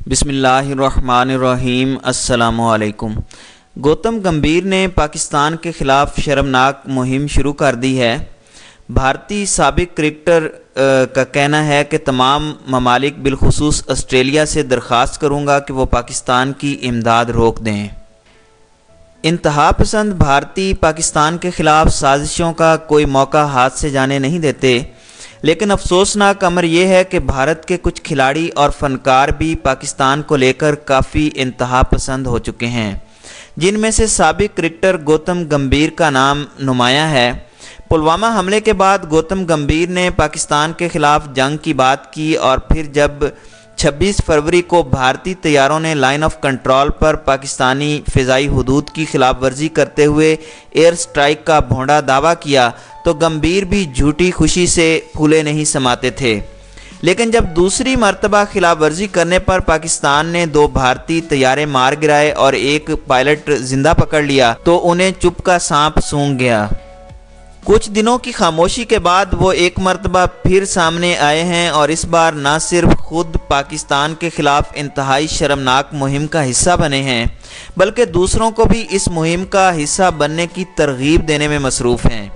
بسم اللہ الرحمن الرحیم۔ السلام علیکم۔ گوتم گمبھیر نے پاکستان کے خلاف شرمناک مہم شروع کر دی ہے۔ بھارتی سابق کرکٹر کا کہنا ہے کہ تمام ممالک بالخصوص آسٹریلیا سے درخواست کروں گا کہ وہ پاکستان کی امداد روک دیں۔ انتہا پسند بھارتی پاکستان کے خلاف سازشوں کا کوئی موقع ہاتھ سے جانے نہیں دیتے، لیکن افسوسناک امر یہ ہے کہ بھارت کے کچھ کھلاڑی اور فنکار بھی پاکستان کو لے کر کافی انتہا پسند ہو چکے ہیں، جن میں سے سابق کرکٹر گوتم گمبھیر کا نام نمایاں ہے۔ پلوامہ حملے کے بعد گوتم گمبھیر نے پاکستان کے خلاف جنگ کی بات کی، اور پھر جب 26 فروری کو بھارتی طیاروں نے لائن آف کنٹرول پر پاکستانی فضائی حدود کی خلاف ورزی کرتے ہوئے ایئر سٹرائک کا بھونڈا دعویٰ کیا تو گمبھیر بھی جھوٹی خوشی سے پھولے نہیں سماتے تھے۔ لیکن جب دوسری مرتبہ خلاف ورزی کرنے پر پاکستان نے 2 بھارتی طیارے مار گرائے اور ایک پائلٹ زندہ پکڑ لیا تو انہیں چپ کا سانپ سونگھ گیا۔ کچھ دنوں کی خاموشی کے بعد وہ ایک مرتبہ پھر سامنے آئے ہیں، اور اس بار نہ صرف خود پاکستان کے خلاف انتہائی شرمناک مہم کا حصہ بنے ہیں، بلکہ دوسروں کو بھی اس مہم کا حصہ بننے کی ترغیب دینے میں مصروف ہیں۔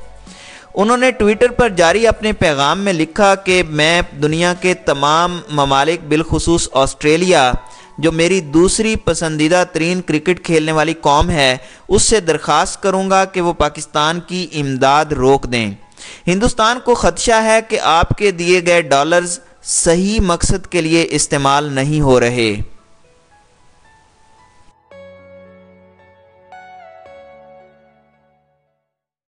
انہوں نے ٹویٹر پر جاری اپنے پیغام میں لکھا کہ میں دنیا کے تمام ممالک بالخصوص آسٹریلیا، جو میری دوسری پسندیدہ ترین کرکٹ کھیلنے والی قوم ہے، اس سے درخواست کروں گا کہ وہ پاکستان کی امداد روک دیں۔ ہندوستان کو خدشہ ہے کہ آپ کے دیے گئے ڈالرز صحیح مقصد کے لیے استعمال نہیں ہو رہے۔